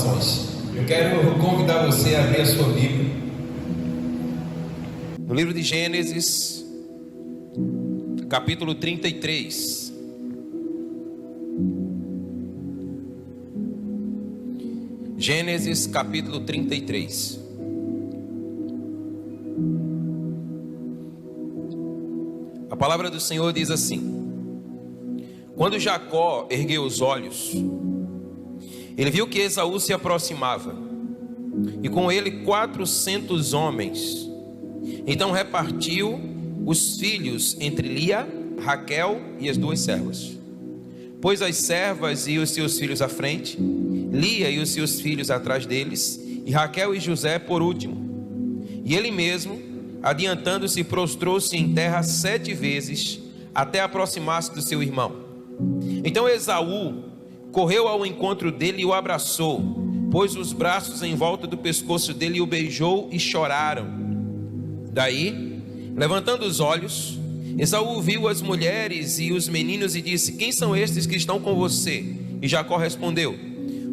nações. Eu quero convidar você a abrir a sua Bíblia no livro de Gênesis, capítulo 33. Gênesis, capítulo 33. A palavra do Senhor diz assim: quando Jacó ergueu os olhos, ele viu que Esaú se aproximava, e com ele 400 homens. Então repartiu os filhos entre Lia, Raquel e as duas servas. Pôs as servas e os seus filhos à frente, Lia e os seus filhos atrás deles, e Raquel e José por último. E ele mesmo, adiantando-se, prostrou-se em terra 7 vezes, até aproximar-se do seu irmão. Então Esaú correu ao encontro dele e o abraçou, pôs os braços em volta do pescoço dele e o beijou, e choraram. Daí, levantando os olhos, Esaú viu as mulheres e os meninos e disse: quem são estes que estão com você? E Jacó respondeu: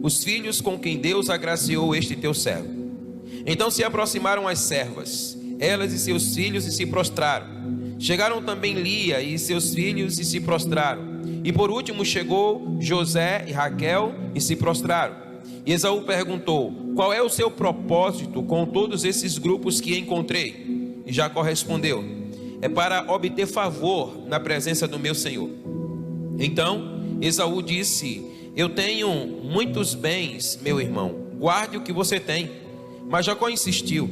os filhos com quem Deus agraciou este teu servo. Então se aproximaram as servas, elas e seus filhos, e se prostraram. Chegaram também Lia e seus filhos e se prostraram. E por último chegou José e Raquel e se prostraram. E Esaú perguntou: qual é o seu propósito com todos esses grupos que encontrei? E Jacó respondeu: é para obter favor na presença do meu senhor. Então Esaú disse: eu tenho muitos bens, meu irmão, guarde o que você tem. Mas Jacó insistiu: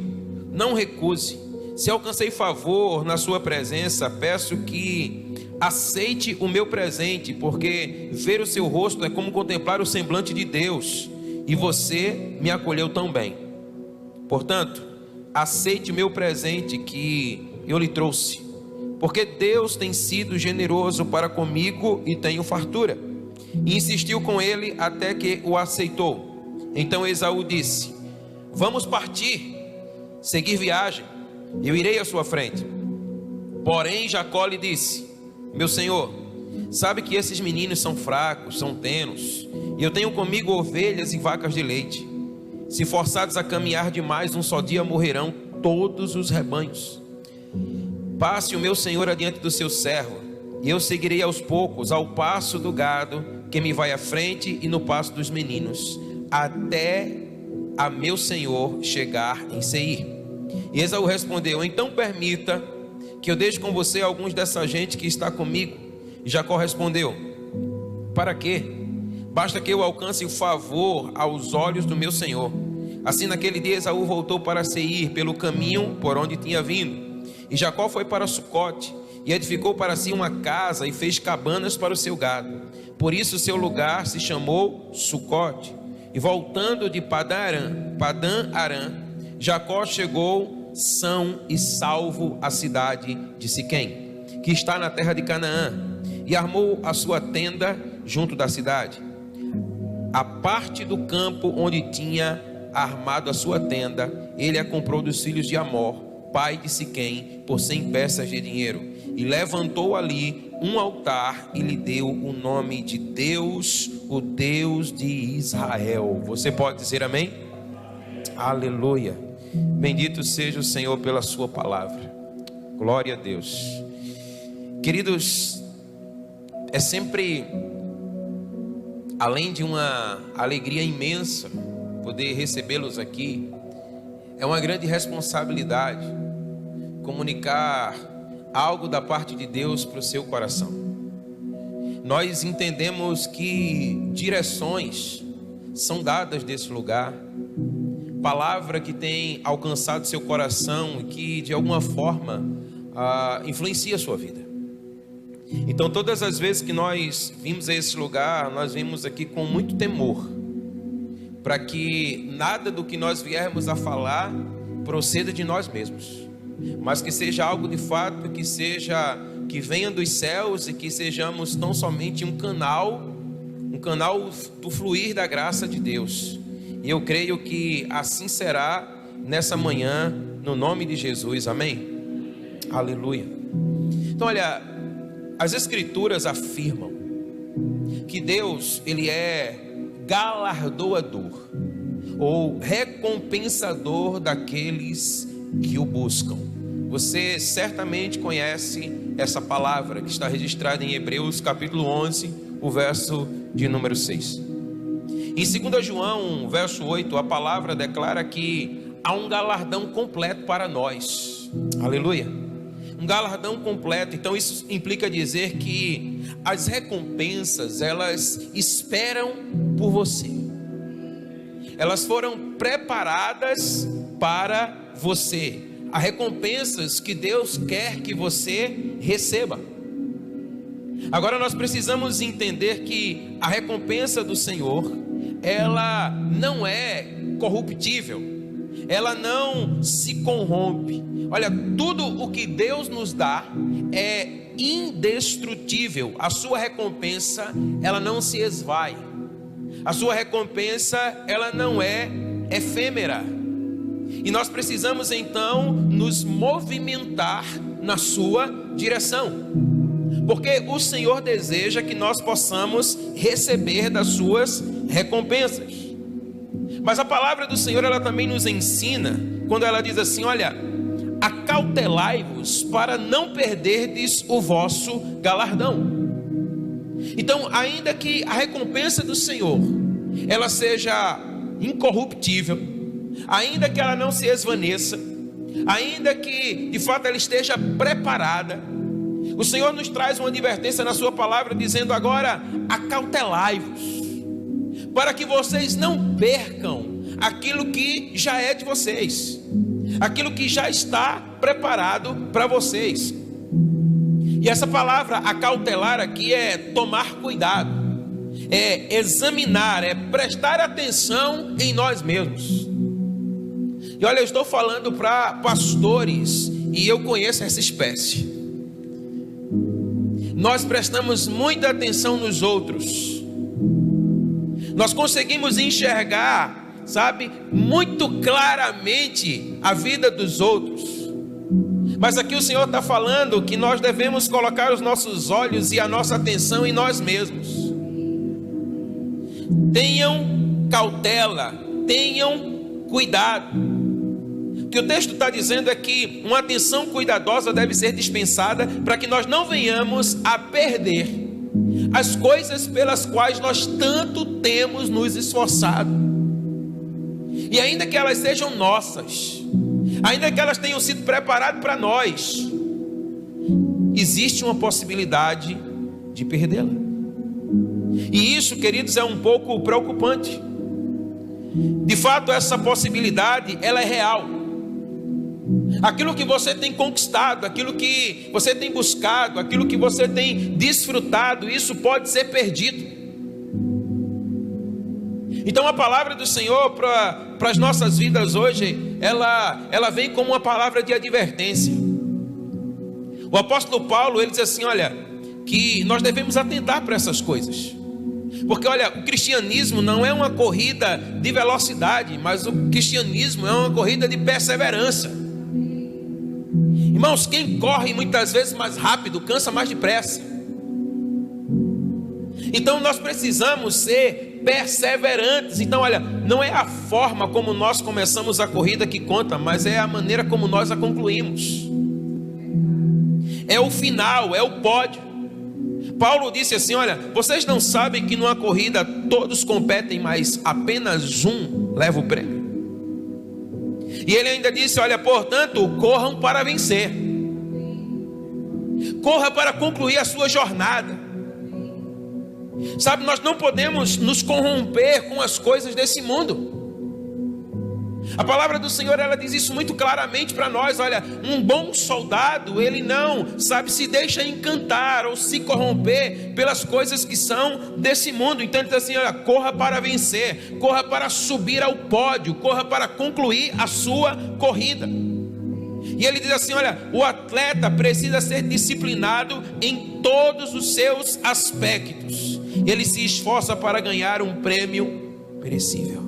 não recuse. Se alcancei favor na sua presença, peço que aceite o meu presente, porque ver o seu rosto é como contemplar o semblante de Deus, e você me acolheu tão bem. Portanto, aceite o meu presente que eu lhe trouxe, porque Deus tem sido generoso para comigo e tenho fartura. E insistiu com ele até que o aceitou. Então Esaú disse: vamos partir, seguir viagem, eu irei à sua frente. Porém Jacó lhe disse: meu senhor, sabe que esses meninos são fracos, são tenos, e eu tenho comigo ovelhas e vacas de leite. Se forçados a caminhar demais, um só dia morrerão todos os rebanhos. Passe o meu senhor adiante do seu servo, e eu seguirei aos poucos, ao passo do gado que me vai à frente e no passo dos meninos, até a meu senhor chegar em Seir. E Esaú respondeu: então permita que eu deixe com você alguns dessa gente que está comigo. E Jacó respondeu: para quê? Basta que eu alcance o favor aos olhos do meu senhor. Assim naquele dia Esaú voltou para Seir pelo caminho por onde tinha vindo. E Jacó foi para Sucote e edificou para si uma casa e fez cabanas para o seu gado. Por isso seu lugar se chamou Sucote. E voltando de Padã-Arã, Jacó chegou são e salvo à cidade de Siquém, que está na terra de Canaã, e armou a sua tenda junto da cidade. A parte do campo onde tinha armado a sua tenda, ele a comprou dos filhos de Amor, pai de Siquém, por 100 peças de dinheiro, e levantou ali um altar e lhe deu o nome de Deus, o Deus de Israel. Você pode dizer amém? Aleluia. Bendito seja o Senhor pela sua palavra. Glória a Deus. Queridos, é sempre, além de uma alegria imensa poder recebê-los aqui, é uma grande responsabilidade comunicar algo da parte de Deus para o seu coração. Nós entendemos que direções são dadas desse lugar, palavra que tem alcançado seu coração e que de alguma forma influencia a sua vida. Então todas as vezes que nós vimos a esse lugar, nós vimos aqui com muito temor, para que nada do que nós viermos a falar proceda de nós mesmos, mas que seja algo de fato, que venha dos céus, e que sejamos tão somente um canal do fluir da graça de Deus. E eu creio que assim será nessa manhã, no nome de Jesus, amém? Aleluia. Então olha, as escrituras afirmam que Deus, ele é galardoador ou recompensador daqueles que o buscam. Você certamente conhece essa palavra que está registrada em Hebreus capítulo 11, o verso de número 6. Em 2 João, verso 8, a palavra declara que há um galardão completo para nós. Aleluia. Um galardão completo. Então isso implica dizer que as recompensas, elas esperam por você. Elas foram preparadas para você. Há recompensas que Deus quer que você receba. Agora nós precisamos entender que a recompensa do Senhor, ela não é corruptível, ela não se corrompe. Olha, tudo o que Deus nos dá é indestrutível. A sua recompensa, ela não se esvai. A sua recompensa, ela não é efêmera. E nós precisamos então nos movimentar na sua direção, porque o Senhor deseja que nós possamos receber das suas recompensas. Mas a palavra do Senhor, ela também nos ensina, quando ela diz assim: olha, acautelai-vos para não perderdes o vosso galardão. Então, ainda que a recompensa do Senhor, ela seja incorruptível, ainda que ela não se esvaneça, ainda que de fato ela esteja preparada, o Senhor nos traz uma advertência na sua palavra, dizendo agora: acautelai-vos, para que vocês não percam aquilo que já é de vocês, aquilo que já está preparado para vocês. E essa palavra acautelar aqui é tomar cuidado, é examinar, é prestar atenção em nós mesmos. E olha, eu estou falando para pastores, e eu conheço essa espécie. Nós prestamos muita atenção nos outros. Nós conseguimos enxergar, sabe, muito claramente a vida dos outros. Mas aqui o Senhor está falando que nós devemos colocar os nossos olhos e a nossa atenção em nós mesmos. Tenham cautela, tenham cuidado. O que o texto está dizendo é que uma atenção cuidadosa deve ser dispensada para que nós não venhamos a perder as coisas pelas quais nós tanto temos nos esforçado. E ainda que elas sejam nossas, ainda que elas tenham sido preparadas para nós, existe uma possibilidade de perdê-la. E isso, queridos, é um pouco preocupante. De fato, essa possibilidade, ela é real. Aquilo que você tem conquistado, aquilo que você tem buscado, aquilo que você tem desfrutado, isso pode ser perdido. Então a palavra do Senhor para as nossas vidas hoje, ela vem como uma palavra de advertência. O apóstolo Paulo, ele diz assim: olha, que nós devemos atentar para essas coisas. Porque olha, o cristianismo não é uma corrida de velocidade, mas o cristianismo é uma corrida de perseverança. Irmãos, quem corre muitas vezes mais rápido, cansa mais depressa. Então nós precisamos ser perseverantes. Então olha, não é a forma como nós começamos a corrida que conta, mas é a maneira como nós a concluímos. É o final, é o pódio. Paulo disse assim: olha, vocês não sabem que numa corrida todos competem, mas apenas um leva o prêmio? E ele ainda disse: olha, portanto, corram para vencer. Corra para concluir a sua jornada. Sabe, nós não podemos nos corromper com as coisas desse mundo. A palavra do Senhor, ela diz isso muito claramente para nós. Olha, um bom soldado, ele não, sabe, se deixa encantar ou se corromper pelas coisas que são desse mundo. Então ele diz assim: olha, corra para vencer, corra para subir ao pódio, corra para concluir a sua corrida. E ele diz assim: olha, o atleta precisa ser disciplinado em todos os seus aspectos. Ele se esforça para ganhar um prêmio perecível.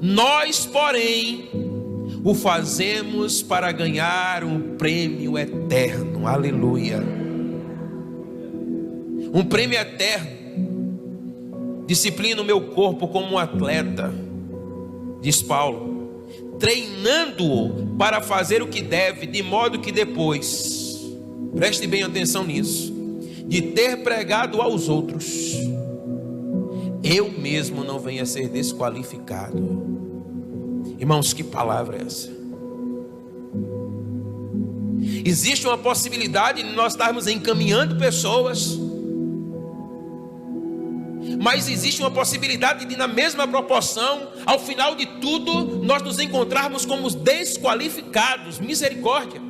Nós, porém, o fazemos para ganhar um prêmio eterno. Aleluia. Um prêmio eterno. disciplino o meu corpo como um atleta, diz Paulo, treinando-o para fazer o que deve, de modo que depois, preste bem atenção nisso, de ter pregado aos outros, eu mesmo não venha a ser desqualificado. Irmãos, que palavra é essa? Existe uma possibilidade de nós estarmos encaminhando pessoas, mas existe uma possibilidade de, na mesma proporção, ao final de tudo, nós nos encontrarmos como desqualificados. Misericórdia.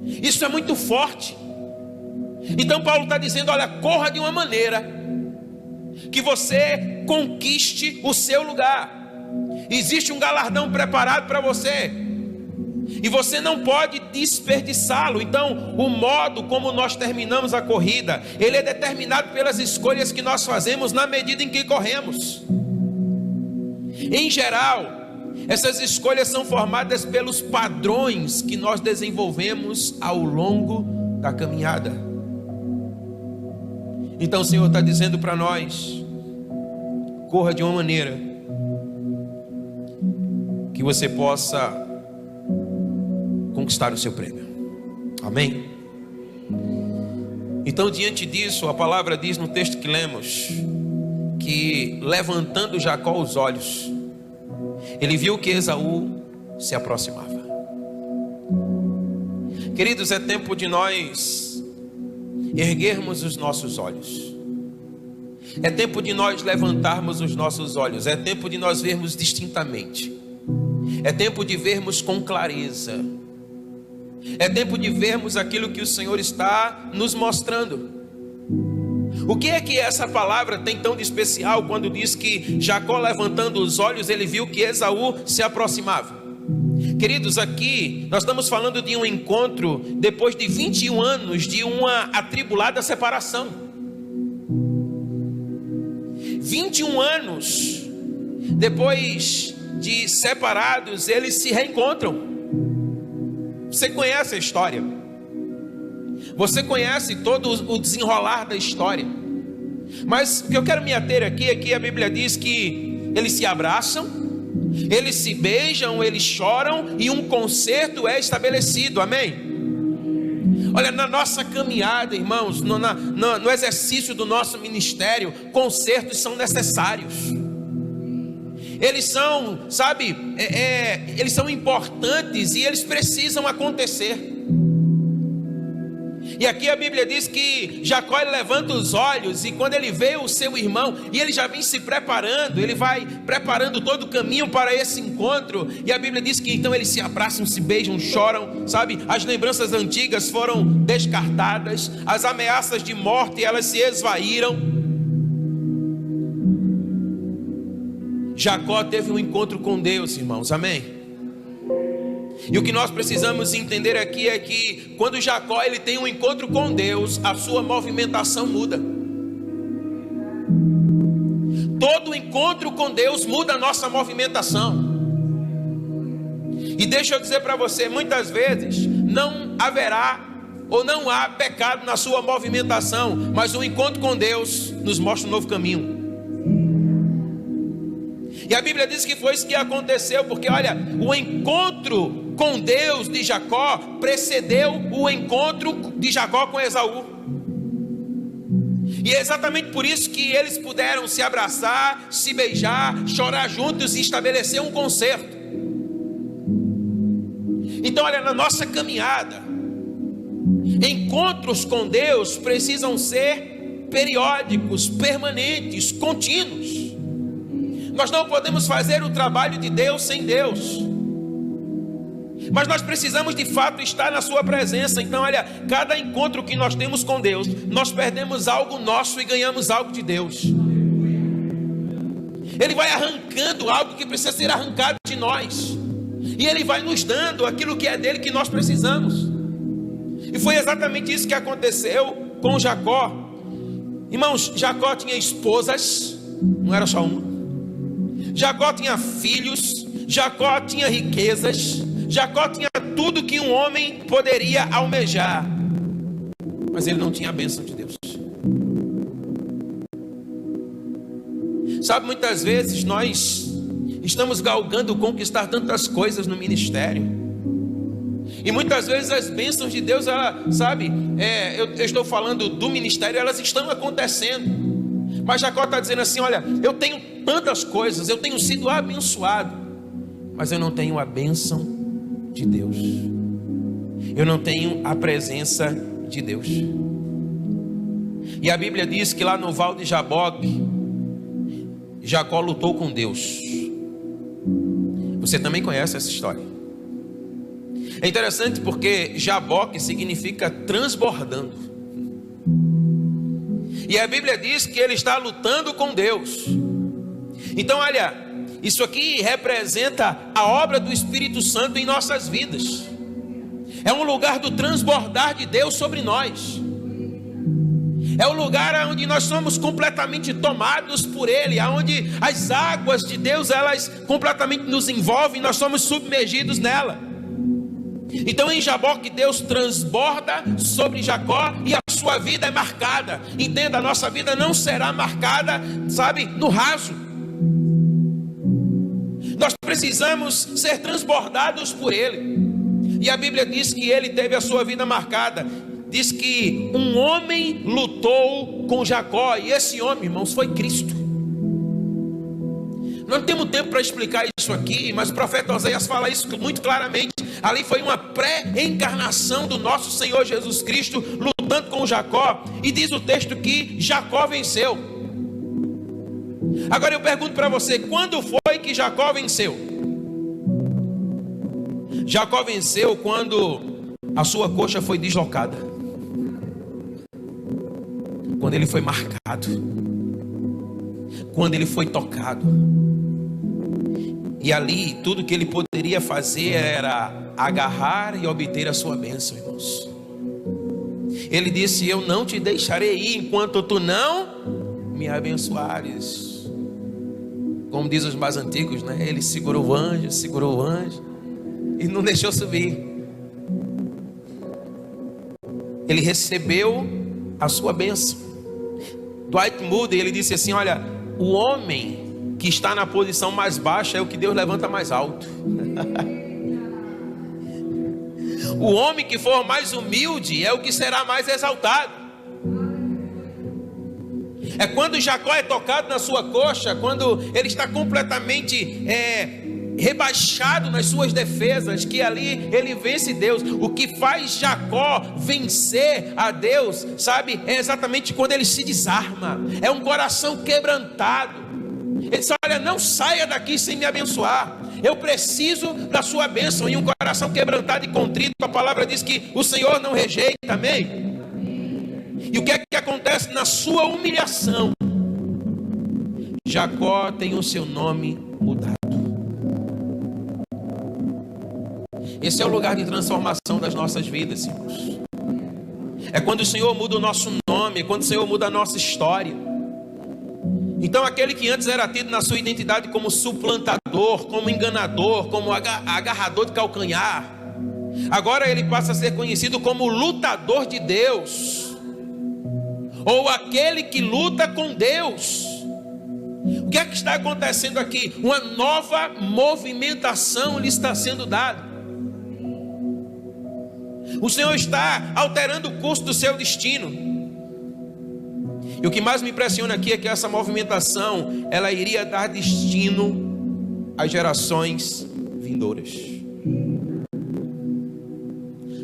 Isso é muito forte. Então Paulo está dizendo, olha, corra de uma maneira que você conquiste o seu lugar. Existe um galardão preparado para você, e você não pode desperdiçá-lo. Então, o modo como nós terminamos a corrida, ele é determinado pelas escolhas que nós fazemos na medida em que corremos. Em geral, essas escolhas são formadas pelos padrões que nós desenvolvemos ao longo da caminhada. Então o Senhor está dizendo para nós, corra de uma maneira que você possa conquistar o seu prêmio. Amém? Então, diante disso, a palavra diz no texto que lemos, que levantando Jacó os olhos, ele viu que Esaú se aproximava. Queridos, é tempo de nós erguermos os nossos olhos. É tempo de nós levantarmos os nossos olhos. É tempo de nós vermos distintamente. É tempo de vermos com clareza. É tempo de vermos aquilo que o Senhor está nos mostrando. O que é que essa palavra tem tão de especial quando diz que Jacó, levantando os olhos, ele viu que Esaú se aproximava? Queridos, aqui nós estamos falando de um encontro depois de 21 anos de uma atribulada separação. 21 anos depois de separados, eles se reencontram. Você conhece a história, você conhece todo o desenrolar da história, mas o que eu quero me ater aqui é que a Bíblia diz que eles se abraçam, eles se beijam, eles choram e um concerto é estabelecido. Amém? Olha, na nossa caminhada, irmãos, no exercício do nosso ministério, concertos são necessários. Eles são, sabe, eles são importantes e eles precisam acontecer. E aqui a Bíblia diz que Jacó levanta os olhos, e quando ele vê o seu irmão, e ele já vem se preparando, ele vai preparando todo o caminho para esse encontro, e a Bíblia diz que então eles se abraçam, se beijam, choram, sabe, as lembranças antigas foram descartadas, as ameaças de morte, elas se esvaíram. Jacó teve um encontro com Deus, irmãos, amém? E o que nós precisamos entender aqui é que quando Jacó ele tem um encontro com Deus, a sua movimentação muda. Todo encontro com Deus muda a nossa movimentação. E deixa eu dizer para você, muitas vezes não haverá ou não há pecado na sua movimentação, mas o encontro com Deus nos mostra um novo caminho. E a Bíblia diz que foi isso que aconteceu, porque olha, o encontro com Deus de Jacó precedeu o encontro de Jacó com Esaú. E é exatamente por isso que eles puderam se abraçar, se beijar, chorar juntos e estabelecer um concerto. Então olha, na nossa caminhada, encontros com Deus precisam ser periódicos, permanentes, contínuos. Nós não podemos fazer o trabalho de Deus sem Deus, mas nós precisamos de fato estar na sua presença. Então olha, cada encontro que nós temos com Deus, nós perdemos algo nosso e ganhamos algo de Deus. Ele vai arrancando algo que precisa ser arrancado de nós, e Ele vai nos dando aquilo que é dele que nós precisamos. E foi exatamente isso que aconteceu com Jacó. Irmãos, Jacó tinha esposas, não era só uma. Jacó tinha filhos, Jacó tinha riquezas, Jacó tinha tudo que um homem poderia almejar, mas ele não tinha a bênção de Deus. Sabe, muitas vezes nós estamos galgando conquistar tantas coisas no ministério. E muitas vezes as bênçãos de Deus, eu estou falando do ministério, elas estão acontecendo. Mas Jacó está dizendo assim: olha, eu tenho tantas coisas, eu tenho sido abençoado, mas eu não tenho a bênção de Deus. Eu não tenho a presença de Deus. E a Bíblia diz que lá no Val de Jaboque, Jacó lutou com Deus. Você também conhece essa história. É interessante porque Jaboque significa transbordando. E a Bíblia diz que ele está lutando com Deus. Então olha, isso aqui representa a obra do Espírito Santo em nossas vidas. É um lugar do transbordar de Deus sobre nós. É o lugar onde nós somos completamente tomados por Ele, onde as águas de Deus, elas completamente nos envolvem, nós somos submergidos nela. Então em Jaboque Deus transborda sobre Jacó e a sua vida é marcada. Entenda, a nossa vida não será marcada, no raso. Nós precisamos ser transbordados por Ele. E a Bíblia diz que ele teve a sua vida marcada. Diz que um homem lutou com Jacó, e esse homem, irmãos, foi Cristo. Não temos tempo para explicar isso aqui, mas o profeta Oséias fala isso muito claramente. Ali foi uma pré-encarnação do nosso Senhor Jesus Cristo lutando com Jacó, e diz o texto que Jacó venceu. Agora eu pergunto para você, quando foi que Jacó venceu? Jacó venceu quando a sua coxa foi deslocada, quando ele foi marcado, quando ele foi tocado. E ali tudo que ele poderia fazer era agarrar e obter a sua bênção, irmãos. Ele disse: eu não te deixarei ir enquanto tu não me abençoares. Como diz os mais antigos, né? Ele segurou o anjo e não deixou subir. Ele recebeu a sua bênção. Dwight Moody, ele disse assim: olha, o homem que está na posição mais baixa é o que Deus levanta mais alto. O homem que for mais humilde é o que será mais exaltado. É quando Jacó é tocado na sua coxa, quando ele está completamente rebaixado nas suas defesas, que ali ele vence Deus. O que faz Jacó vencer a Deus, é exatamente quando ele se desarma. É um coração quebrantado. Ele diz: olha, não saia daqui sem me abençoar. Eu preciso da sua bênção. E um coração quebrantado e contrito, a palavra diz que o Senhor não rejeita. Amém? E o que é que acontece na sua humilhação? Jacó tem o seu nome mudado. Esse é o lugar de transformação das nossas vidas, irmãos. É quando o Senhor muda o nosso nome, é quando o Senhor muda a nossa história. Então aquele que antes era tido na sua identidade como suplantador, como enganador, como agarrador de calcanhar, agora ele passa a ser conhecido como lutador de Deus, ou aquele que luta com Deus. O que é que está acontecendo aqui? Uma nova movimentação lhe está sendo dada. O Senhor está alterando o curso do seu destino. E o que mais me impressiona aqui é que essa movimentação, ela iria dar destino às gerações vindouras.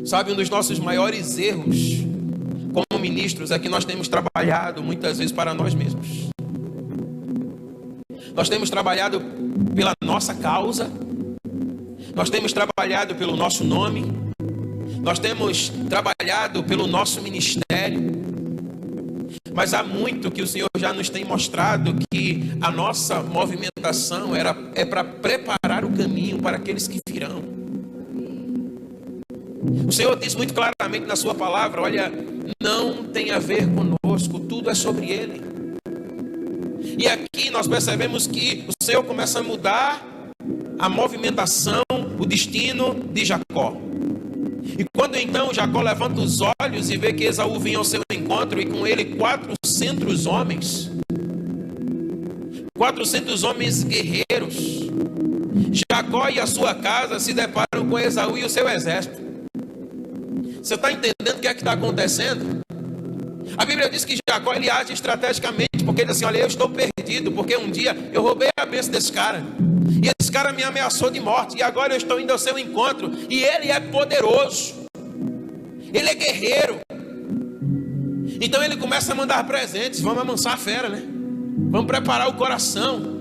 Sabe, um dos nossos maiores erros como ministros é que nós temos trabalhado muitas vezes para nós mesmos. Nós temos trabalhado pela nossa causa, nós temos trabalhado pelo nosso nome, nós temos trabalhado pelo nosso ministério. Mas há muito que o Senhor já nos tem mostrado que a nossa movimentação é para preparar o caminho para aqueles que virão. O Senhor diz muito claramente na sua palavra: olha, não tem a ver conosco, tudo é sobre Ele. E aqui nós percebemos que o Senhor começa a mudar a movimentação, o destino de Jacó. E quando então Jacó levanta os olhos e vê que Esaú vinha ao seu encontro, e com ele 400 homens. 400 homens guerreiros. Jacó e a sua casa se deparam com Esaú e o seu exército. Você está entendendo o que é que está acontecendo? A Bíblia diz que Jacó ele age estrategicamente, porque ele diz assim: olha, eu estou perdido, porque um dia eu roubei a bênção desse cara, e esse cara me ameaçou de morte, e agora eu estou indo ao seu encontro, e ele é poderoso, ele é guerreiro. Então ele começa a mandar presentes. Vamos amansar a fera, né? Vamos preparar o coração.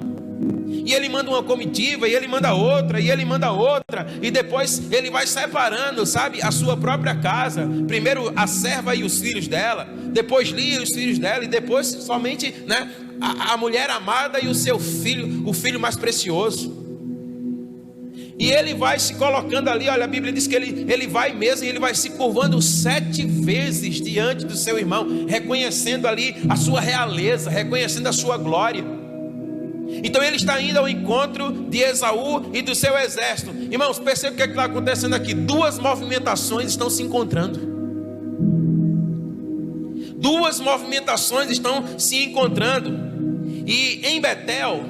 E ele manda uma comitiva, e ele manda outra, e ele manda outra, e depois ele vai separando, sabe, a sua própria casa. Primeiro a serva e os filhos dela, depois Lia e os filhos dela, e depois somente, né, a mulher amada e o seu filho, o filho mais precioso. E ele vai se colocando ali, olha, a Bíblia diz que ele vai mesmo, e ele vai se curvando 7 vezes diante do seu irmão, reconhecendo ali a sua realeza, reconhecendo a sua glória. Então ele está indo ao encontro de Esaú e do seu exército. Irmãos, perceba o que está acontecendo aqui. 2 movimentações estão se encontrando. 2 movimentações estão se encontrando. E em Betel,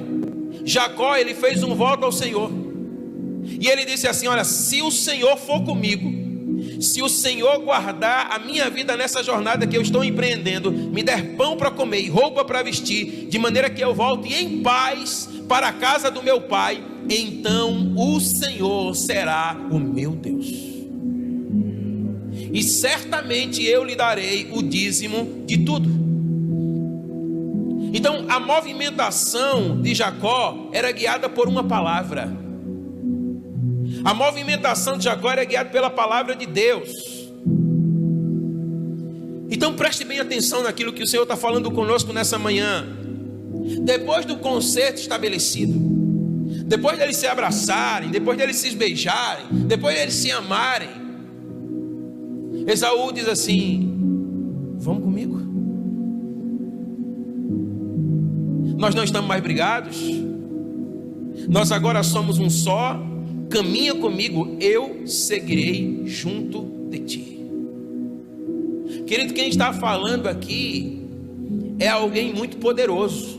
Jacó ele fez um voto ao Senhor. E ele disse assim: olha, se o Senhor for comigo, se o Senhor guardar a minha vida nessa jornada que eu estou empreendendo, me der pão para comer e roupa para vestir, de maneira que eu volte em paz para a casa do meu pai, então o Senhor será o meu Deus, e certamente eu lhe darei o dízimo de tudo. Então a movimentação de Jacó era guiada por uma palavra. A movimentação de Jacó era guiada pela palavra de Deus. Então preste bem atenção naquilo que o Senhor está falando conosco nessa manhã. Depois do concerto estabelecido, depois deles se abraçarem, depois deles se beijarem, depois deles se amarem, Esaú diz assim: vamos comigo. Nós não estamos mais brigados, nós agora somos um só. Caminha comigo, eu seguirei junto de ti. Querido, quem está falando aqui é alguém muito poderoso.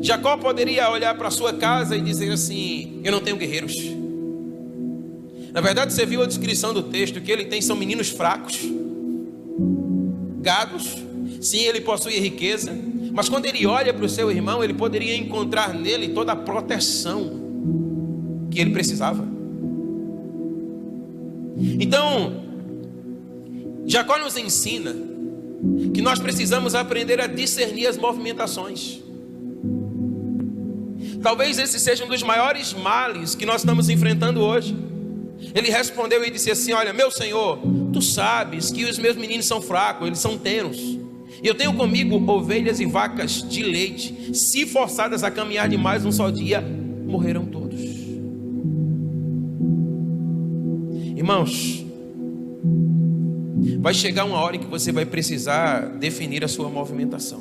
Jacó poderia olhar para sua casa e dizer assim: eu não tenho guerreiros. Na verdade, você viu a descrição do texto, que ele tem são meninos fracos, gados. Sim, ele possui riqueza, mas quando ele olha para o seu irmão, ele poderia encontrar nele toda a proteção que ele precisava. Então Jacó nos ensina que nós precisamos aprender a discernir as movimentações. Talvez esse seja um dos maiores males que nós estamos enfrentando hoje. Ele respondeu e disse assim: olha, meu Senhor, tu sabes que os meus meninos são fracos, eles são tenos, e eu tenho comigo ovelhas e vacas de leite. Se forçadas a caminhar demais um só dia, morrerão todos. Irmãos, vai chegar uma hora em que você vai precisar definir a sua movimentação.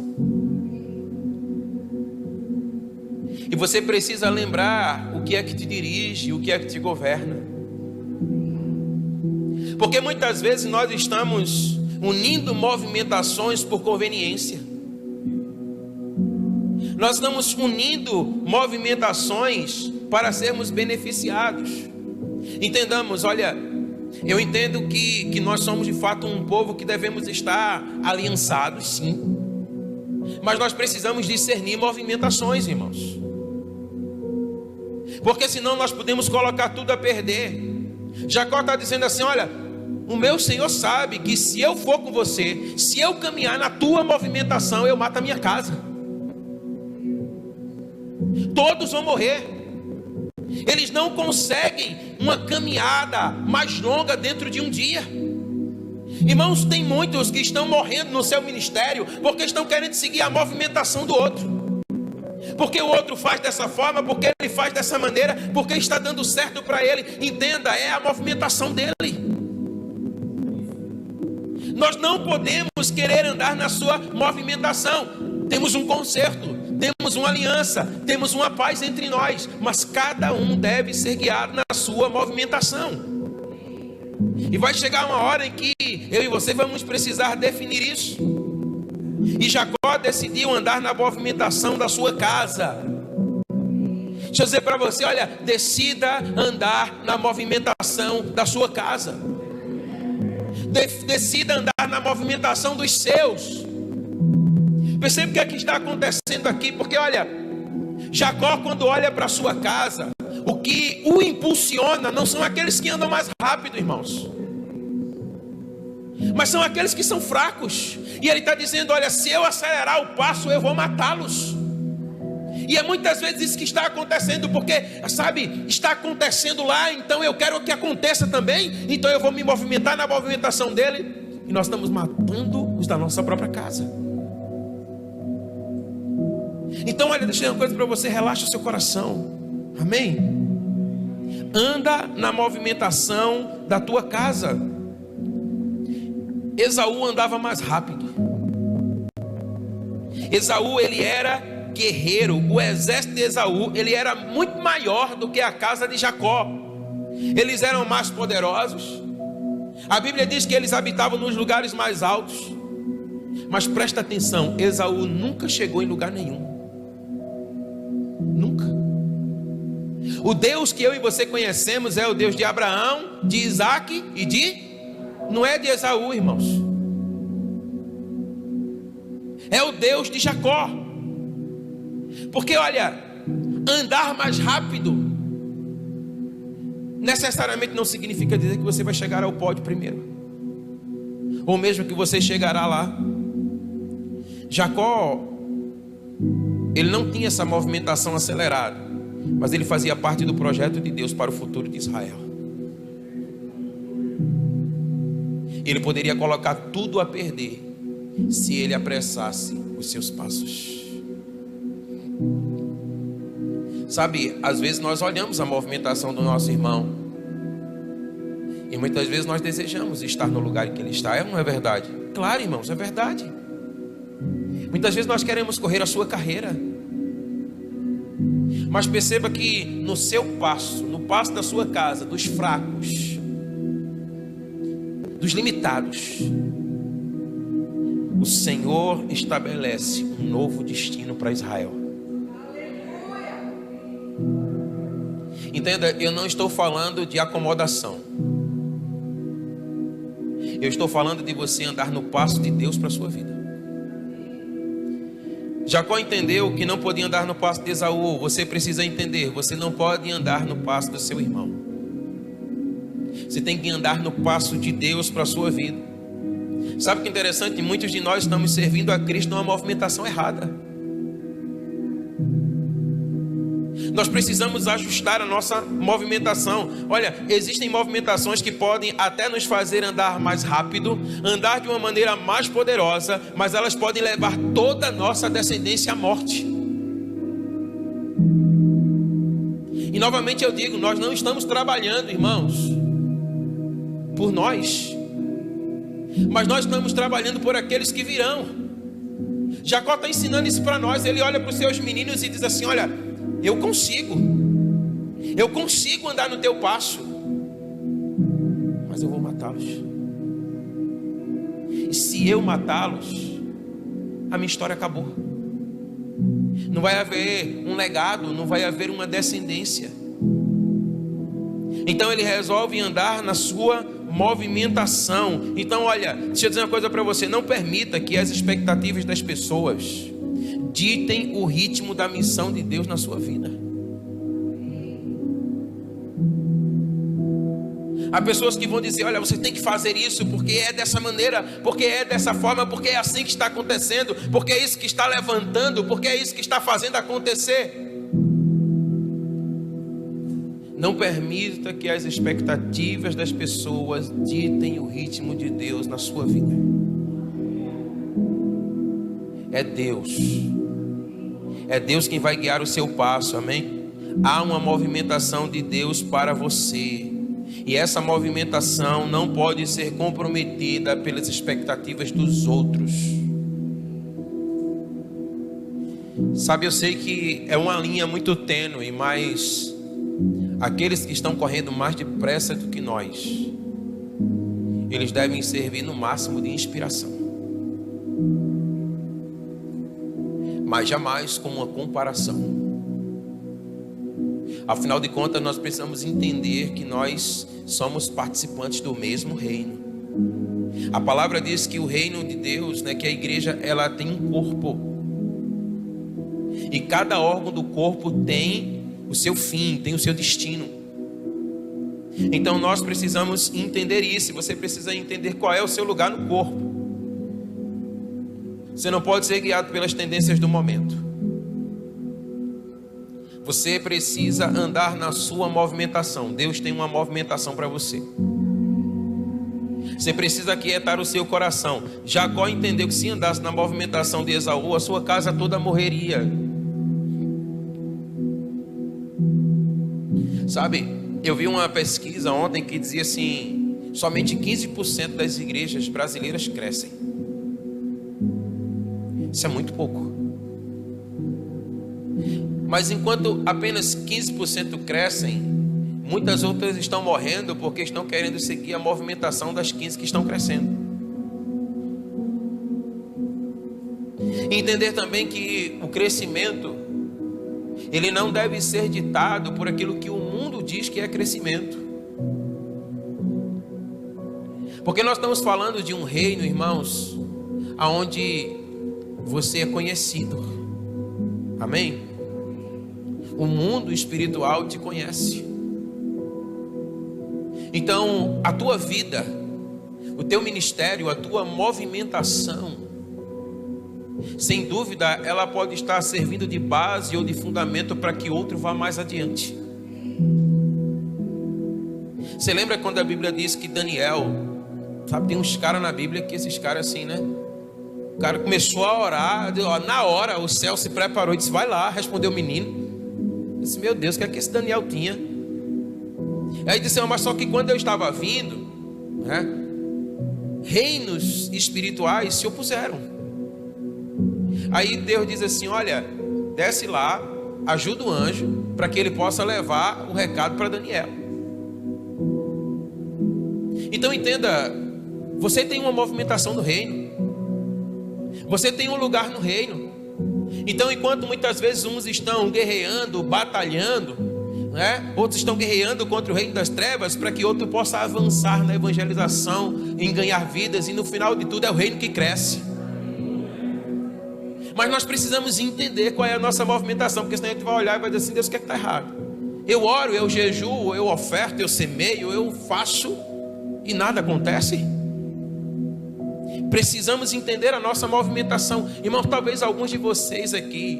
E você precisa lembrar o que é que te dirige, o que é que te governa. Porque muitas vezes nós estamos unindo movimentações por conveniência. Nós estamos unindo movimentações para sermos beneficiados. Entendamos, olha, eu entendo que nós somos de fato um povo que devemos estar aliançados, sim. Mas nós precisamos discernir movimentações, irmãos. Porque senão nós podemos colocar tudo a perder. Jacó está dizendo assim: olha, o meu Senhor sabe que se eu for com você, se eu caminhar na tua movimentação, eu mato a minha casa. Todos vão morrer. Eles não conseguem uma caminhada mais longa dentro de um dia. Irmãos, tem muitos que estão morrendo no seu ministério porque estão querendo seguir a movimentação do outro. Porque o outro faz dessa forma, porque ele faz dessa maneira, porque está dando certo para ele. Entenda, é a movimentação dele. Nós não podemos querer andar na sua movimentação. Temos um concerto, temos uma aliança, temos uma paz entre nós, mas cada um deve ser guiado na sua movimentação. E vai chegar uma hora em que eu e você vamos precisar definir isso. E Jacó decidiu andar na movimentação da sua casa. Deixa eu dizer para você, olha, decida andar na movimentação da sua casa. Decida andar na movimentação dos seus. Percebe o que é que está acontecendo aqui? Porque olha, Jacó, quando olha para a sua casa, o que o impulsiona não são aqueles que andam mais rápido, irmãos, mas são aqueles que são fracos. E ele está dizendo, olha, se eu acelerar o passo, eu vou matá-los. E é muitas vezes isso que está acontecendo, porque, sabe, está acontecendo lá, então eu quero que aconteça também, então eu vou me movimentar na movimentação dele, e nós estamos matando os da nossa própria casa. Então, olha, deixa eu dizer uma coisa para você, relaxa o seu coração, amém? Anda na movimentação da tua casa. Esaú andava mais rápido. Esaú, ele era guerreiro. O exército de Esaú, ele era muito maior do que a casa de Jacó. Eles eram mais poderosos. A Bíblia diz que eles habitavam nos lugares mais altos. Mas presta atenção, Esaú nunca chegou em lugar nenhum. Nunca. O Deus que eu e você conhecemos é o Deus de Abraão, de Isaac e não é de Esaú, irmãos. É o Deus de Jacó. Porque olha, andar mais rápido necessariamente não significa dizer que você vai chegar ao pódio primeiro, ou mesmo que você chegará lá. Jacó, ele não tinha essa movimentação acelerada, mas ele fazia parte do projeto de Deus para o futuro de Israel. Ele poderia colocar tudo a perder se ele apressasse os seus passos. Sabe, às vezes nós olhamos a movimentação do nosso irmão e muitas vezes nós desejamos estar no lugar em que ele está. É ou não é verdade? Claro, irmãos, é verdade. Muitas vezes nós queremos correr a sua carreira, mas perceba que no seu passo, no passo da sua casa, dos fracos, dos limitados, o Senhor estabelece um novo destino para Israel. Entenda, eu não estou falando de acomodação. Eu estou falando de você andar no passo de Deus para a sua vida. Jacó entendeu que não podia andar no passo de Esaú. Você precisa entender, você não pode andar no passo do seu irmão. Você tem que andar no passo de Deus para a sua vida. Sabe o que é interessante? Muitos de nós estamos servindo a Cristo numa movimentação errada. Nós precisamos ajustar a nossa movimentação. Olha, existem movimentações que podem até nos fazer andar mais rápido, andar de uma maneira mais poderosa, mas elas podem levar toda a nossa descendência à morte. E novamente eu digo, nós não estamos trabalhando, irmãos, por nós, mas nós estamos trabalhando por aqueles que virão. Jacó está ensinando isso para nós. Ele olha para os seus meninos e diz assim, olha, eu consigo andar no teu passo, mas eu vou matá-los. E se eu matá-los, a minha história acabou. Não vai haver um legado, não vai haver uma descendência. Então ele resolve andar na sua movimentação. Então olha, deixa eu dizer uma coisa para você, não permita que as expectativas das pessoas ditem o ritmo da missão de Deus na sua vida. Há pessoas que vão dizer, olha, você tem que fazer isso porque é dessa maneira, porque é dessa forma, porque é assim que está acontecendo, porque é isso que está levantando, porque é isso que está fazendo acontecer. Não permita que as expectativas das pessoas ditem o ritmo de Deus na sua vida. É Deus quem vai guiar o seu passo, amém? Há uma movimentação de Deus para você, e essa movimentação não pode ser comprometida pelas expectativas dos outros. Sabe, eu sei que é uma linha muito tênue, mas aqueles que estão correndo mais depressa do que nós, eles devem servir no máximo de inspiração. mas jamais com uma comparação. Afinal de contas, nós precisamos entender que nós somos participantes do mesmo reino. A palavra diz que o reino de Deus, que a igreja, ela tem um corpo. E cada órgão do corpo tem o seu fim, tem o seu destino. Então nós precisamos entender isso. Você precisa entender qual é o seu lugar no corpo. Você não pode ser guiado pelas tendências do momento. Você precisa andar na sua movimentação. Deus tem uma movimentação para você. Você precisa aquietar o seu coração. Jacó entendeu que se andasse na movimentação de Esaú, a sua casa toda morreria. Sabe, eu vi uma pesquisa ontem que dizia assim: somente 15% das igrejas brasileiras crescem. Isso é muito pouco. Mas enquanto apenas 15% crescem, muitas outras estão morrendo porque estão querendo seguir a movimentação das 15 que estão crescendo. E entender também que o crescimento, ele não deve ser ditado por aquilo que o mundo diz que é crescimento. Porque nós estamos falando de um reino, irmãos, aonde você é conhecido. Amém? O mundo espiritual te conhece. Então, a tua vida, o teu ministério, a tua movimentação, sem dúvida, ela pode estar servindo de base ou de fundamento para que outro vá mais adiante. Você lembra quando a Bíblia diz que Daniel, sabe, tem uns caras na Bíblia que esses caras assim, né? O cara começou a orar, na hora o céu se preparou e disse: vai lá, respondeu o menino. Eu disse: meu Deus, o que é que esse Daniel tinha? Aí disse: mas só que quando eu estava vindo, reinos espirituais se opuseram. Aí Deus diz assim: olha, desce lá, ajuda o anjo para que ele possa levar o recado para Daniel. Então entenda, você tem uma movimentação no reino. Você tem um lugar no reino. Então, enquanto muitas vezes uns estão guerreando, batalhando, outros estão guerreando contra o reino das trevas, para que outro possa avançar na evangelização, em ganhar vidas, e no final de tudo é o reino que cresce. Mas nós precisamos entender qual é a nossa movimentação, porque senão a gente vai olhar e vai dizer assim: Deus, o que é que está errado? Eu oro, eu jejuo, eu oferto, eu semeio, eu faço e nada acontece. Precisamos entender a nossa movimentação. Irmão, talvez alguns de vocês aqui,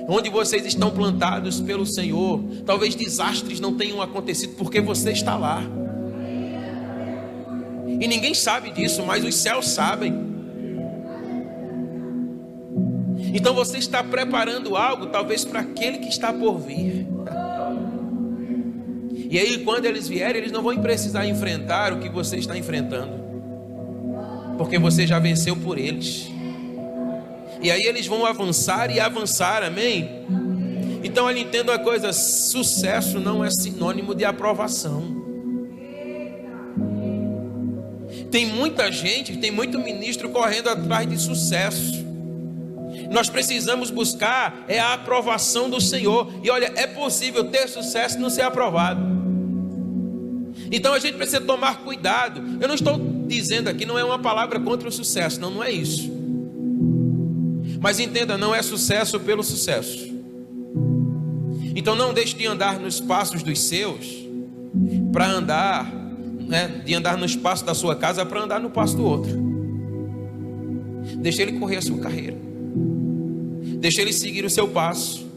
onde vocês estão plantados pelo Senhor, talvez desastres não tenham acontecido porque você está lá. E ninguém sabe disso, mas os céus sabem. Então você está preparando algo, talvez para aquele que está por vir. E aí, quando eles vierem, eles não vão precisar enfrentar o que você está enfrentando, porque você já venceu por eles. E aí eles vão avançar e avançar, amém? Então ele entenda uma coisa: sucesso não é sinônimo de aprovação. Tem muita gente, tem muito ministro correndo atrás de sucesso. Nós precisamos buscar a aprovação do Senhor. E olha, é possível ter sucesso e não ser aprovado. Então a gente precisa tomar cuidado. Eu não estou dizendo aqui, não é uma palavra contra o sucesso, não é isso. Mas entenda, não é sucesso pelo sucesso. Então não deixe de andar nos passos dos seus para andar, de andar no espaço da sua casa para andar no passo do outro. Deixe ele correr a sua carreira. Deixe ele seguir o seu passo.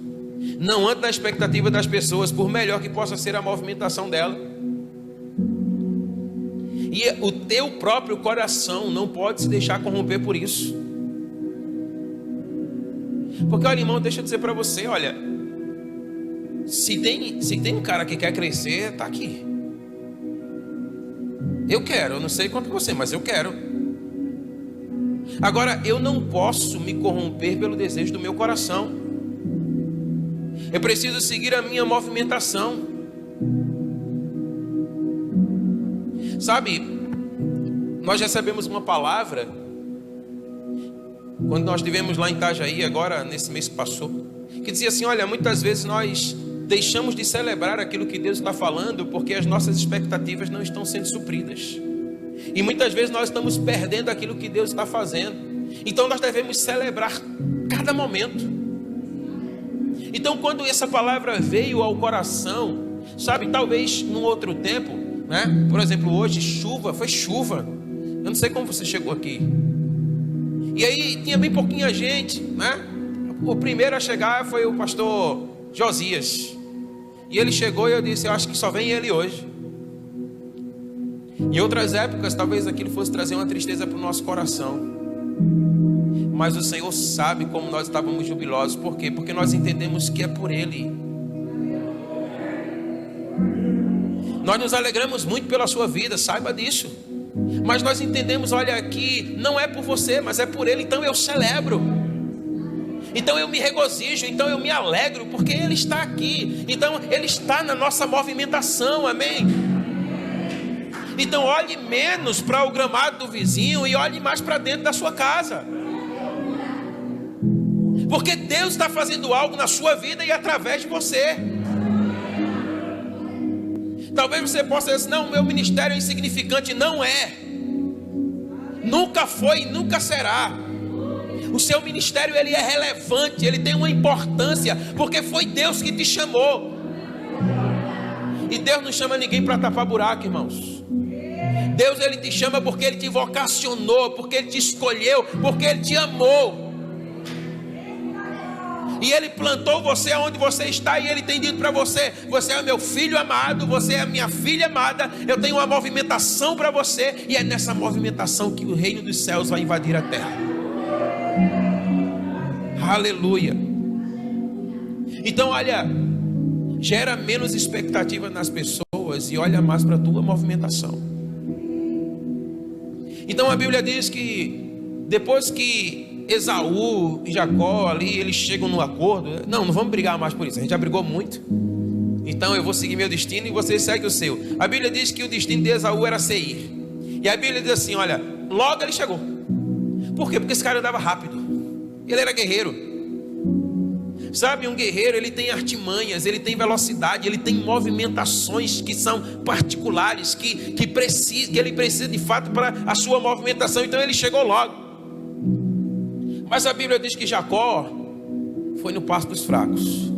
Não ande na expectativa das pessoas, por melhor que possa ser a movimentação dela. E o teu próprio coração não pode se deixar corromper por isso. Porque, olha, irmão, deixa eu dizer para você, olha, se tem um cara que quer crescer, está aqui. Eu quero, eu não sei quanto você, mas eu quero. Agora, eu não posso me corromper pelo desejo do meu coração. Eu preciso seguir a minha movimentação. Sabe, nós recebemos uma palavra quando nós estivemos lá em Itajaí, agora nesse mês que passou, que dizia assim: olha, muitas vezes nós deixamos de celebrar aquilo que Deus está falando porque as nossas expectativas não estão sendo supridas, e muitas vezes nós estamos perdendo aquilo que Deus está fazendo. Então nós devemos celebrar cada momento. Então quando essa palavra veio ao coração, sabe, talvez num outro tempo, né? Por exemplo, hoje foi chuva. Eu não sei como você chegou aqui. E aí tinha bem pouquinha gente, né? O primeiro a chegar foi o pastor Josias. E ele chegou e eu disse: eu acho que só vem ele hoje. Em outras épocas, talvez aquilo fosse trazer uma tristeza para o nosso coração. Mas o Senhor sabe como nós estávamos jubilosos. Por quê? Porque nós entendemos que é por Ele. Nós nos alegramos muito pela sua vida, saiba disso. Mas nós entendemos, olha, que não é por você, mas é por Ele. Então eu celebro, então eu me regozijo, então eu me alegro, porque Ele está aqui. Então Ele está na nossa movimentação, amém? Então olhe menos para o gramado do vizinho e olhe mais para dentro da sua casa, porque Deus está fazendo algo na sua vida e através de você. Talvez você possa dizer: não, meu ministério é insignificante. Não é, nunca foi e nunca será. O seu ministério, ele é relevante, ele tem uma importância, porque foi Deus que te chamou. E Deus não chama ninguém para tapar buraco, irmãos. Deus, ele te chama porque ele te vocacionou, porque ele te escolheu, porque ele te amou. E Ele plantou você onde você está, e Ele tem dito para você: você é meu filho amado, você é a minha filha amada. Eu tenho uma movimentação para você, e é nessa movimentação que o reino dos céus vai invadir a terra. Aleluia. Então olha, gera menos expectativa nas pessoas e olha mais para a tua movimentação. Então a Bíblia diz que depois que Esaú e Jacó ali, eles chegam no acordo. Não vamos brigar mais por isso, a gente já brigou muito. Então eu vou seguir meu destino e você segue o seu. A Bíblia diz que o destino de Esaú era Seir. E a Bíblia diz assim, olha, logo ele chegou. Por quê? Porque esse cara andava rápido. Ele era guerreiro. Sabe, um guerreiro, ele tem artimanhas, ele tem velocidade, ele tem movimentações que são particulares, que ele precisa de fato para a sua movimentação. Então ele chegou logo. Mas a Bíblia diz que Jacó foi no pasto dos fracos.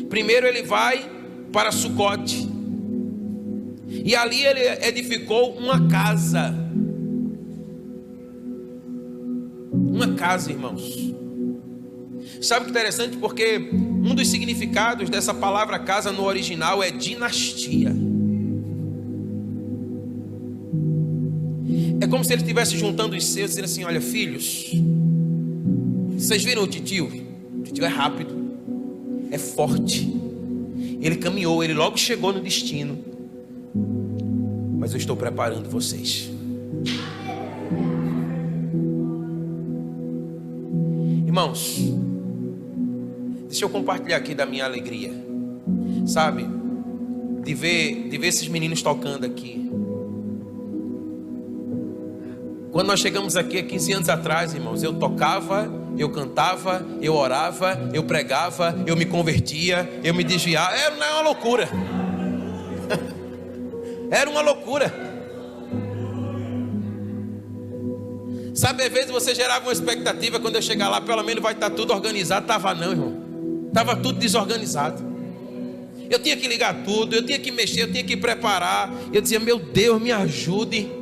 Primeiro ele vai para Sucote, e ali ele edificou uma casa. Uma casa, irmãos. Sabe o que é interessante? Porque um dos significados dessa palavra casa no original é dinastia. É como se ele estivesse juntando os seus, dizendo assim: olha, filhos, vocês viram o titio? O titio é rápido, é forte, ele caminhou, ele logo chegou no destino, mas eu estou preparando vocês. Irmãos, deixa eu compartilhar aqui da minha alegria, sabe, de ver esses meninos tocando aqui. Quando nós chegamos aqui há 15 anos atrás, irmãos, eu tocava, eu cantava, eu orava, eu pregava, eu me convertia, eu me desviava. Era uma loucura. Era uma loucura. Sabe, às vezes você gerava uma expectativa, quando eu chegar lá, pelo menos vai estar tudo organizado. Estava não, irmão. Estava tudo desorganizado. Eu tinha que ligar tudo, eu tinha que mexer, eu tinha que preparar. Eu dizia: meu Deus, me ajude.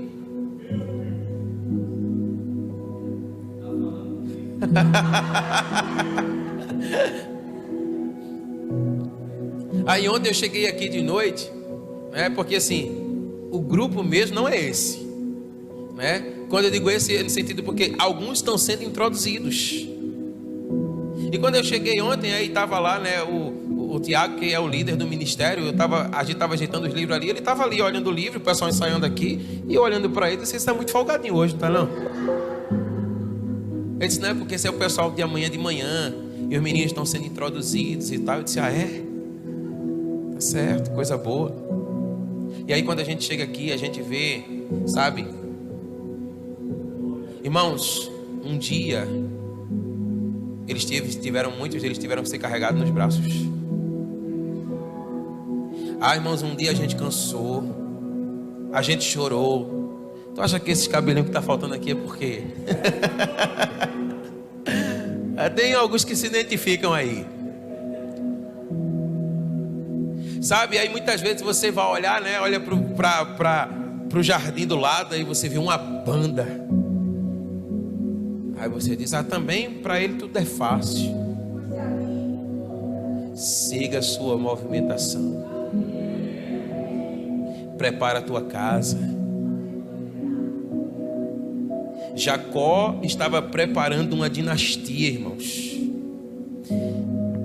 Aí ontem eu cheguei aqui de noite, né? Porque assim, o grupo mesmo não é esse, né? Quando eu digo esse, é no sentido porque alguns estão sendo introduzidos. E quando eu cheguei ontem, aí estava lá, né, o Tiago, que é o líder do ministério. A gente estava ajeitando os livros ali. Ele estava ali olhando o livro, o pessoal ensaiando aqui, e eu olhando para ele, você está muito folgadinho hoje, não está não? Ele disse: não, é porque esse é o pessoal de amanhã de manhã, e os meninos estão sendo introduzidos e tal. Eu disse: ah, é? Tá certo, coisa boa. E aí quando a gente chega aqui, a gente vê, sabe, irmãos, um dia, muitos deles tiveram que ser carregados nos braços. Irmãos, um dia a gente cansou, a gente chorou. Tu acha que esse cabelinho que está faltando aqui é por quê? Tem alguns que se identificam aí. Sabe, aí muitas vezes você vai olhar, né? Olha para o jardim do lado, aí você vê uma banda. Aí você diz, também para ele tudo é fácil. Siga a sua movimentação. Prepara a tua casa. Jacó estava preparando uma dinastia, irmãos.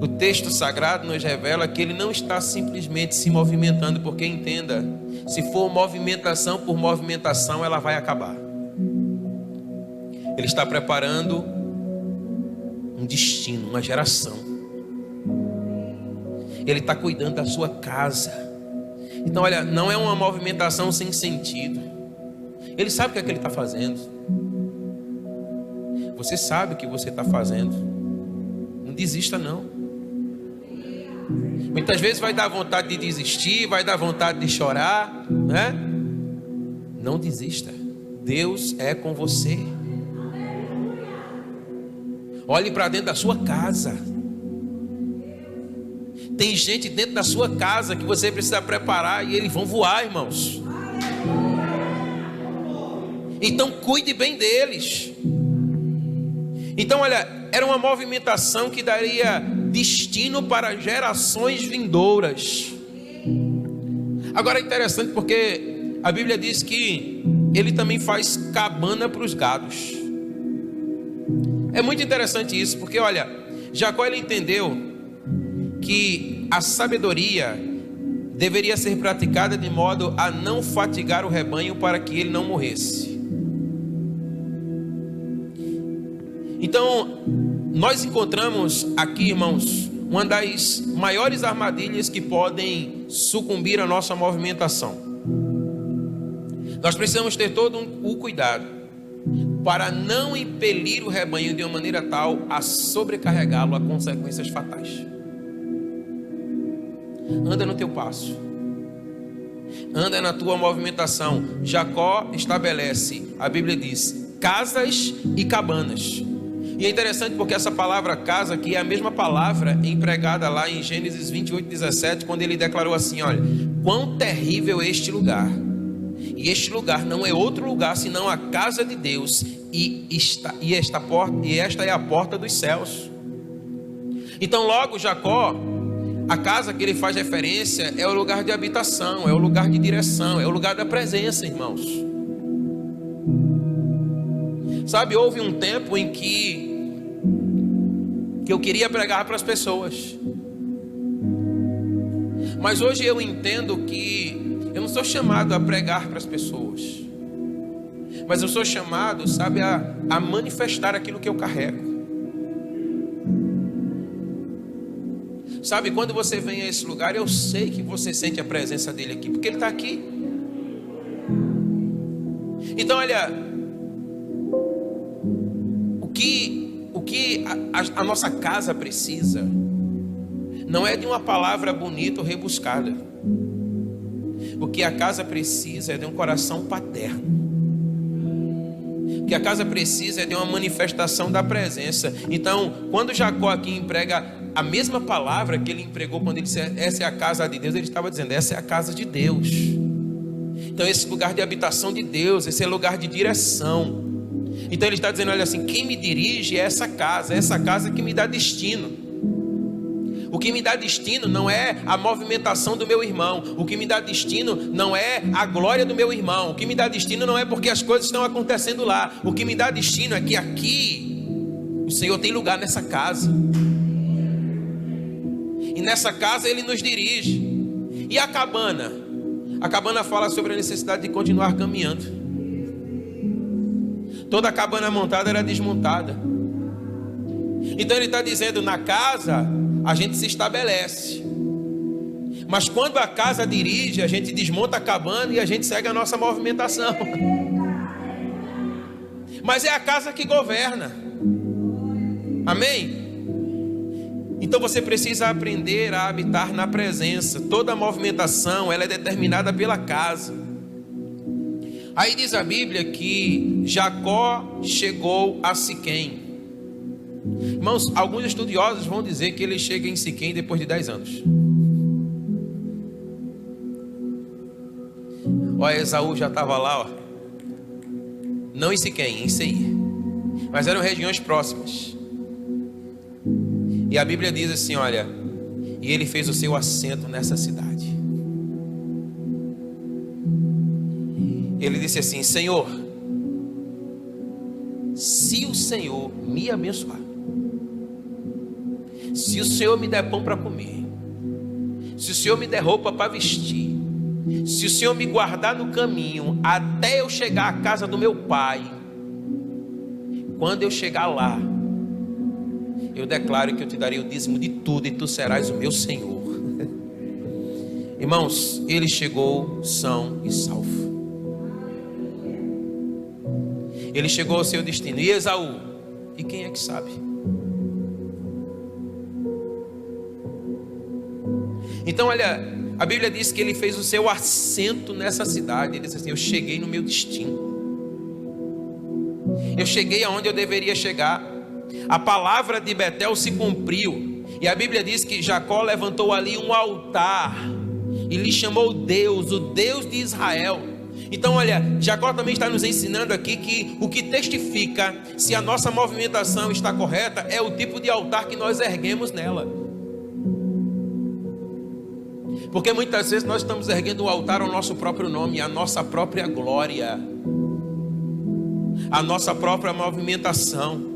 O texto sagrado nos revela que ele não está simplesmente se movimentando, porque entenda, se for movimentação por movimentação, ela vai acabar. Ele está preparando um destino, uma geração. Ele está cuidando da sua casa. Então, olha, não é uma movimentação sem sentido. Ele sabe o que é que ele está fazendo. Você sabe o que você está fazendo. Não desista, não. Muitas vezes vai dar vontade de desistir, vai dar vontade de chorar, né? Não desista. Deus é com você. Olhe para dentro da sua casa. Tem gente dentro da sua casa que você precisa preparar e eles vão voar, irmãos. Então cuide bem deles. Então, olha, era uma movimentação que daria destino para gerações vindouras. Agora é interessante porque a Bíblia diz que ele também faz cabana para os gados. É muito interessante isso, porque olha, Jacó ele entendeu que a sabedoria deveria ser praticada de modo a não fatigar o rebanho para que ele não morresse. Então, nós encontramos aqui, irmãos, uma das maiores armadilhas que podem sucumbir à nossa movimentação. Nós precisamos ter todo o cuidado para não impelir o rebanho de uma maneira tal a sobrecarregá-lo a consequências fatais. Anda no teu passo. Anda na tua movimentação. Jacó estabelece, a Bíblia diz, casas e cabanas. E é interessante porque essa palavra casa aqui é a mesma palavra empregada lá em Gênesis 28:17, quando ele declarou assim, olha, quão terrível é este lugar. E este lugar não é outro lugar senão a casa de Deus, e esta é a porta dos céus. Então logo Jacó, a casa que ele faz referência é o lugar de habitação, é o lugar de direção, é o lugar da presença, irmãos. Sabe, houve um tempo em que eu queria pregar para as pessoas, mas hoje eu entendo que eu não sou chamado a pregar para as pessoas, mas eu sou chamado, sabe, a manifestar aquilo que eu carrego. Sabe, quando você vem a esse lugar, eu sei que você sente a presença dele aqui, porque ele está aqui. Então, olha, o que a nossa casa precisa não é de uma palavra bonita ou rebuscada. O que a casa precisa é de um coração paterno. O que a casa precisa é de uma manifestação da presença. Então, quando Jacó aqui emprega a mesma palavra que ele empregou quando ele disse essa é a casa de Deus, ele estava dizendo essa é a casa de Deus. Então esse lugar de habitação de Deus, esse é lugar de direção. Então ele está dizendo, olha assim, quem me dirige é essa casa que me dá destino. O que me dá destino não é a movimentação do meu irmão. O que me dá destino não é a glória do meu irmão. O que me dá destino não é porque as coisas estão acontecendo lá. O que me dá destino é que aqui o Senhor tem lugar nessa casa. E nessa casa ele nos dirige. E a cabana? A cabana fala sobre a necessidade de continuar caminhando. Toda a cabana montada era desmontada. Então ele está dizendo, na casa a gente se estabelece, mas quando a casa dirige, a gente desmonta a cabana e a gente segue a nossa movimentação. mas é a casa que governa. Amém? Então você precisa aprender a habitar na presença. Toda movimentação, ela é determinada pela casa. Aí diz a Bíblia que Jacó chegou a Siquém. Irmãos, alguns estudiosos vão dizer que ele chega em Siquém depois de 10 anos. Olha, Esaú já estava lá, ó. Não em Siquém, em Seir. Mas eram regiões próximas. E a Bíblia diz assim, olha, e ele fez o seu assento nessa cidade. Ele disse assim: Senhor, se o Senhor me abençoar, se o Senhor me der pão para comer, se o Senhor me der roupa para vestir, se o Senhor me guardar no caminho até eu chegar à casa do meu pai, quando eu chegar lá, eu declaro que eu te darei o dízimo de tudo e tu serás o meu Senhor. Irmãos, ele chegou são e salvo. Ele chegou ao seu destino. E Esaú? E quem é que sabe? Então olha, a Bíblia diz que ele fez o seu assento nessa cidade. Ele disse assim: eu cheguei no meu destino. Eu cheguei aonde eu deveria chegar. A palavra de Betel se cumpriu. E a Bíblia diz que Jacó levantou ali um altar e lhe chamou Deus, o Deus de Israel. Então olha, Jacó também está nos ensinando aqui que o que testifica se a nossa movimentação está correta é o tipo de altar que nós erguemos nela. Porque muitas vezes nós estamos erguendo o altar ao nosso próprio nome, à nossa própria glória, à nossa própria movimentação.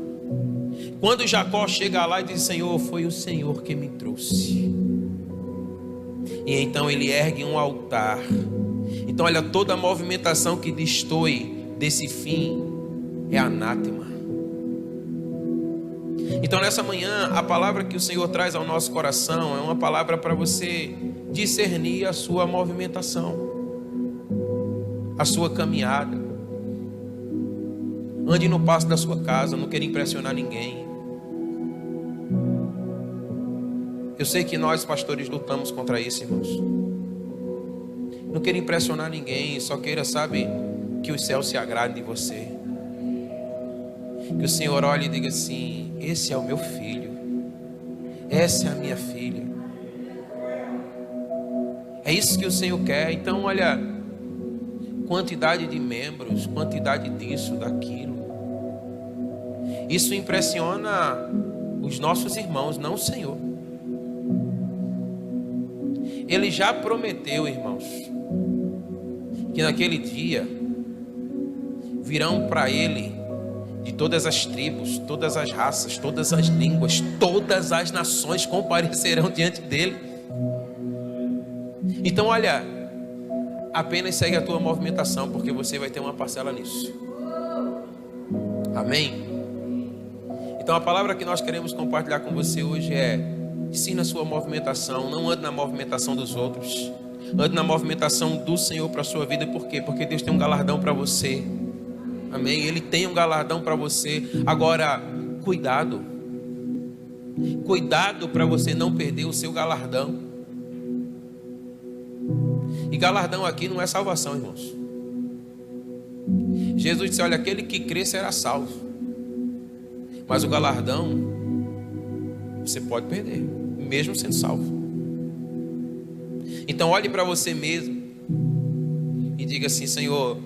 Quando Jacó chega lá e diz: Senhor, foi o Senhor que me trouxe. E então ele ergue um altar. Então olha, toda movimentação que destoe desse fim é anátema. Então nessa manhã, a palavra que o Senhor traz ao nosso coração é uma palavra para você discernir a sua movimentação, a sua caminhada. Ande no passo da sua casa, não queira impressionar ninguém. Eu sei que nós pastores lutamos contra isso, irmãos. Não queira impressionar ninguém, só queira, sabe, que os céus se agradem de você. Que o Senhor olhe e diga assim: esse é o meu filho, essa é a minha filha. É isso que o Senhor quer. Então olha, quantidade de membros, quantidade disso, daquilo, isso impressiona os nossos irmãos, não o Senhor. Ele já prometeu, irmãos, que naquele dia virão para ele de todas as tribos, todas as raças, todas as línguas, todas as nações comparecerão diante dele. Então olha, apenas segue a tua movimentação, porque você vai ter uma parcela nisso. Amém? Então a palavra que nós queremos compartilhar com você hoje é: ensina a sua movimentação, não ande na movimentação dos outros, ande na movimentação do Senhor para a sua vida. Por quê? Porque Deus tem um galardão para você. Amém? Ele tem um galardão para você. Agora, cuidado. Cuidado para você não perder o seu galardão. E galardão aqui não é salvação, irmãos. Jesus disse: olha, aquele que crê será salvo. Mas o galardão você pode perder, mesmo sendo salvo. Então olhe para você mesmo e diga assim: Senhor,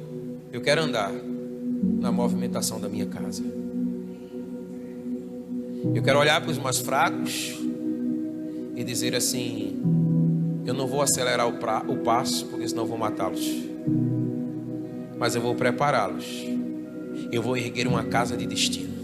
eu quero andar na movimentação da minha casa. Eu quero olhar para os mais fracos e dizer assim: eu não vou acelerar o passo, porque senão eu vou matá-los, mas eu vou prepará-los. Eu vou erguer uma casa de destino.